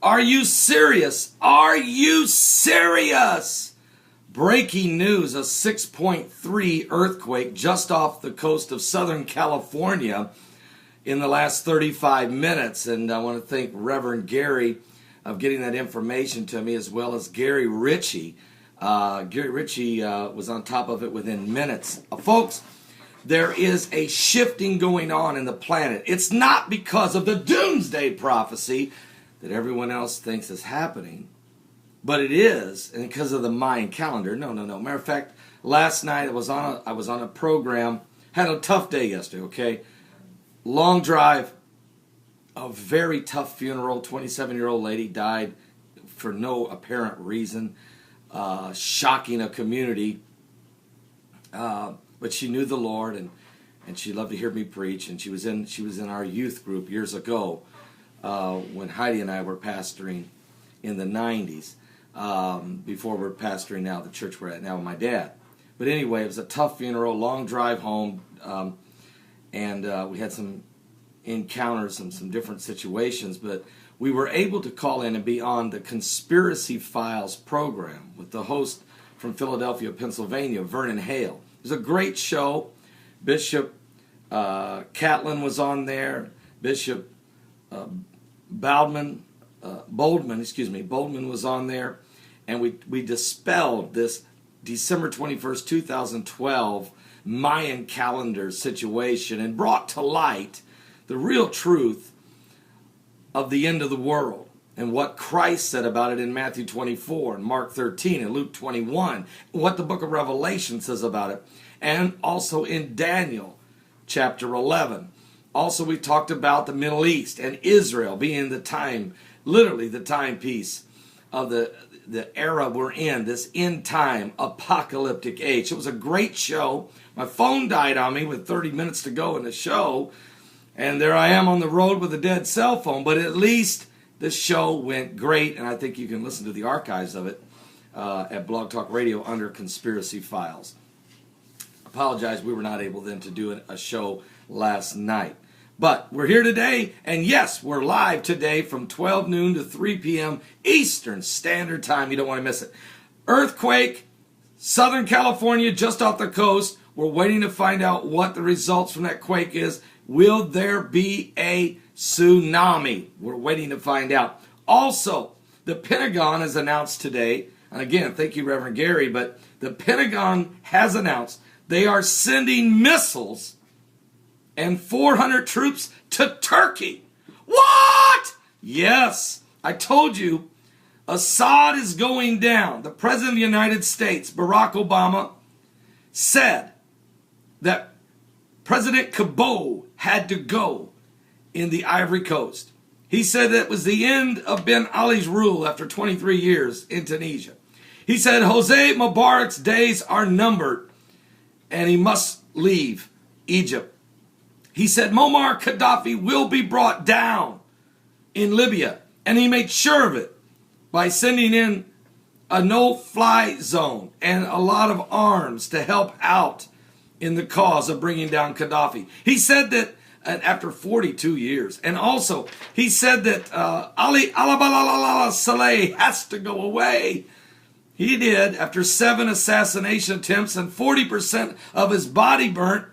Are you serious? Are you serious? Breaking news, a 6.3 earthquake just off the coast of Southern California in the last 35 minutes. And I want to thank Reverend Gary of getting that information to me, as well as Gary Ritchie. Gary Ritchie was on top of it within minutes. Folks, there is a shifting going on in the planet. It's not because of the doomsday prophecy that everyone else thinks is happening, but it is, and because of the Mayan calendar. No. Matter of fact, last night I was on a program, had a tough day yesterday, okay? Long drive, a very tough funeral. 27-year-old lady died for no apparent reason, shocking a community. But she knew the Lord, and she loved to hear me preach, and she was in our youth group years ago when Heidi and I were pastoring in the 90s, before we're pastoring now, the church we're at now with my dad. But anyway, it was a tough funeral, long drive home, and we had some encounters and some different situations, but we were able to call in and be on the Conspiracy Files program with the host from Philadelphia, Pennsylvania, Vernon Hale. It was a great show. Bishop Catlin was on there. Bishop Boldman was on there. And we dispelled this December 21st, 2012 Mayan calendar situation and brought to light the real truth of the end of the world and what Christ said about it in Matthew 24 and Mark 13 and Luke 21, what the book of Revelation says about it, and also in Daniel chapter 11. Also, we talked about the Middle East and Israel being the time, literally the timepiece of the era we're in, this end time apocalyptic age. It was a great show. My phone died on me with 30 minutes to go in the show, and there I am on the road with a dead cell phone, but at least the show went great, and I think you can listen to the archives of it at Blog Talk Radio under Conspiracy Files. Apologize, we were not able then to do a show last night. But we're here today, and yes, we're live today from 12 noon to 3 p.m. Eastern Standard Time. You don't want to miss it. Earthquake, Southern California, just off the coast. We're waiting to find out what the results from that quake is. Will there be a tsunami? We're waiting to find out. Also, the Pentagon has announced today, and again, thank you, Reverend Gary, but the Pentagon has announced they are sending missiles and 400 troops to Turkey. What? Yes, I told you, Asaad is going down. The President of the United States, Barack Obama, said that President Kabo had to go in the Ivory Coast. He said that was the end of Ben Ali's rule after 23 years in Tunisia. He said Jose Mubarak's days are numbered and he must leave Egypt. He said Muammar Gaddafi will be brought down in Libya, and he made sure of it by sending in a no-fly zone and a lot of arms to help out in the cause of bringing down Gaddafi. He said that after 42 years, and also he said that Ali Saleh has to go away. He did after 7 assassination attempts and 40% of his body burnt.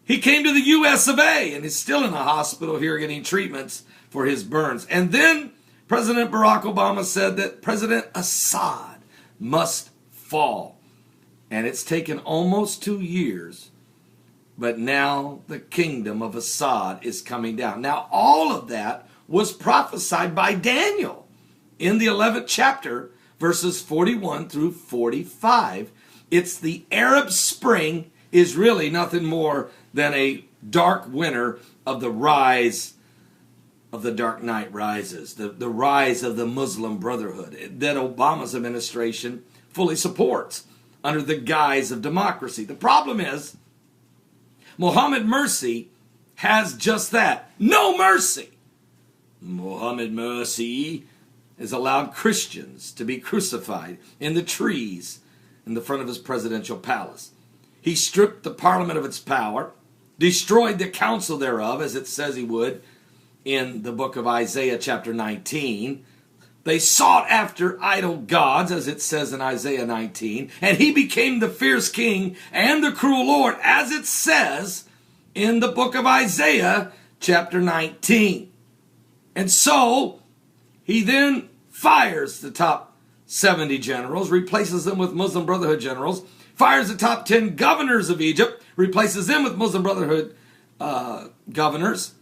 He came to the U.S.A. and is still in the hospital here getting treatments for his burns. And then President Barack Obama said that President Asaad must fall. And it's taken almost 2 years, but now the kingdom of Asaad is coming down. Now, all of that was prophesied by Daniel in the 11th chapter, verses 41 through 45. It's the Arab Spring is really nothing more than a dark winter of the rise of the Dark Knight Rises, the rise of the Muslim Brotherhood that Obama's administration fully supports under the guise of democracy. The problem is, Mohammed Mercy has just that. No mercy. Mohammed Mercy has allowed Christians to be crucified in the trees in the front of his presidential palace. He stripped the parliament of its power, destroyed the council thereof, as it says he would, in the book of Isaiah chapter 19. They sought after idol gods, as it says in Isaiah 19, and he became the fierce king and the cruel Lord, as it says in the book of Isaiah chapter 19. And so he then fires the top 70 generals, replaces them with Muslim Brotherhood generals, fires the top 10 governors of Egypt, replaces them with Muslim Brotherhood governors,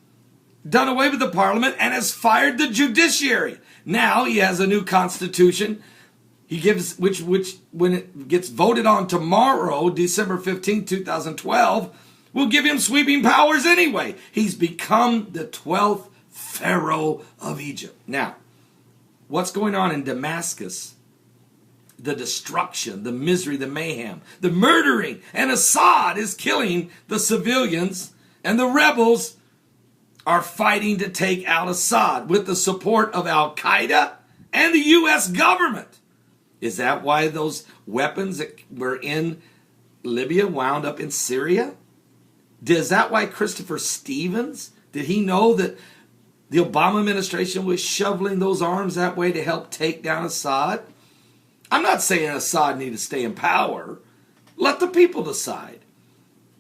done away with the parliament, and has fired the judiciary. Now he has a new constitution. He gives, which when it gets voted on tomorrow, December 15, 2012, will give him sweeping powers anyway. He's become the 12th Pharaoh of Egypt. Now, what's going on in Damascus? The destruction, the misery, the mayhem, the murdering, and Asaad is killing the civilians, and the rebels are fighting to take out Asaad with the support of Al-Qaeda and the U.S. government. Is that why those weapons that were in Libya wound up in Syria? Is that why Christopher Stevens, did he know that the Obama administration was shoveling those arms that way to help take down Asaad? I'm not saying Asaad need to stay in power. Let the people decide.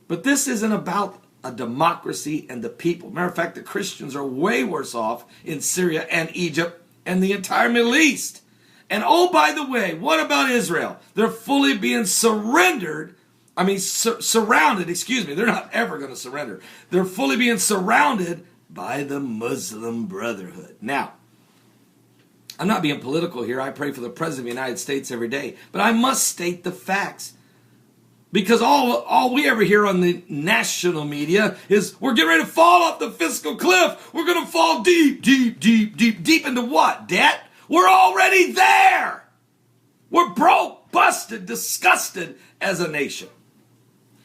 But this isn't about a democracy and the people. Matter of fact, the Christians are way worse off in Syria and Egypt and the entire Middle East. And oh, by the way, what about Israel? They're fully being surrounded. They're not ever going to surrender. They're fully being surrounded by the Muslim Brotherhood. Now, I'm not being political here. I pray for the President of the United States every day. But I must state the facts. Because all we ever hear on the national media is we're getting ready to fall off the fiscal cliff. We're going to fall deep, deep, deep, deep, deep into what? Debt? We're already there. We're broke, busted, disgusted as a nation.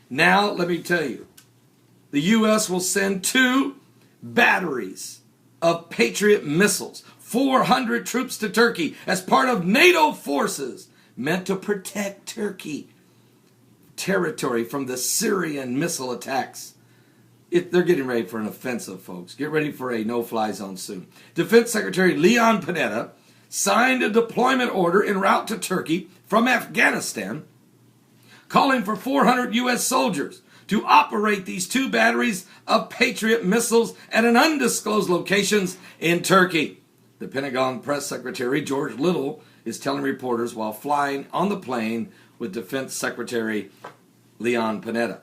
Now, let me tell you, the U.S. will send 2 batteries of Patriot missiles, 400 troops to Turkey as part of NATO forces meant to protect Turkey territory from the Syrian missile attacks. They're getting ready for an offensive, folks. Get ready for a no-fly zone soon. Defense Secretary Leon Panetta signed a deployment order en route to Turkey from Afghanistan, calling for 400 U.S. soldiers to operate these 2 batteries of Patriot missiles at an undisclosed locations in Turkey. The Pentagon Press Secretary George Little is telling reporters while flying on the plane with Defense Secretary Leon Panetta.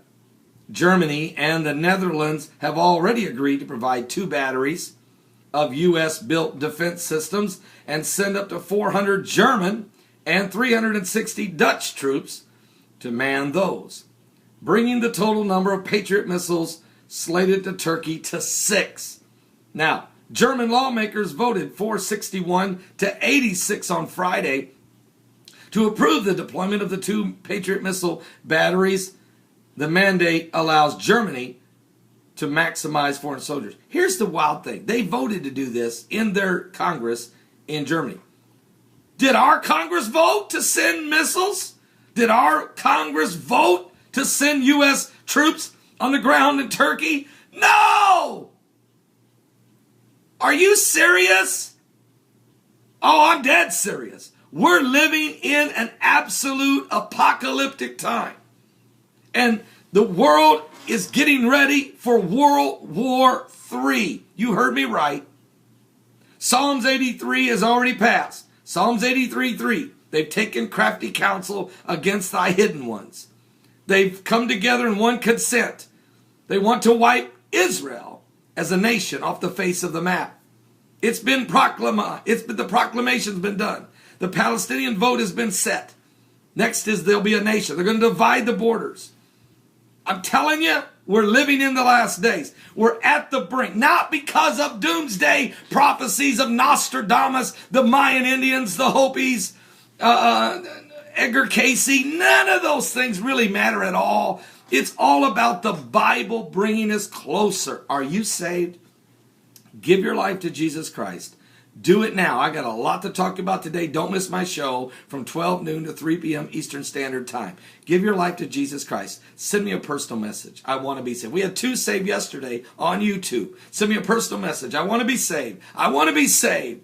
Germany and the Netherlands have already agreed to provide 2 batteries of U.S.-built defense systems and send up to 400 German and 360 Dutch troops to man those, bringing the total number of Patriot missiles slated to Turkey to 6. Now, German lawmakers voted 461 to 86 on Friday to approve the deployment of the 2 Patriot missile batteries. The mandate allows Germany to maximize foreign soldiers. Here's the wild thing. They voted to do this in their Congress in Germany. Did our Congress vote to send missiles? Did our Congress vote to send U.S. troops on the ground in Turkey? No! Are you serious? Oh, I'm dead serious. We're living in an absolute apocalyptic time. And the world is getting ready for World War III. You heard me right. Psalms 83 has already passed. Psalms 83:3. They've taken crafty counsel against thy hidden ones. They've come together in one consent. They want to wipe Israel as a nation off the face of the map. The proclamation's been done. The Palestinian vote has been set. Next is there'll be a nation. They're going to divide the borders. I'm telling you, we're living in the last days. We're at the brink, not because of doomsday prophecies of Nostradamus, the Mayan Indians, the Hopis, Edgar Casey. None of those things really matter at all. It's all about the Bible bringing us closer. Are you saved? Give your life to Jesus Christ. Do it now. I got a lot to talk about today. Don't miss my show from 12 noon to 3 p.m. Eastern Standard Time. Give your life to Jesus Christ. Send me a personal message. I want to be saved. We had 2 saved yesterday on YouTube. Send me a personal message. I want to be saved. I want to be saved.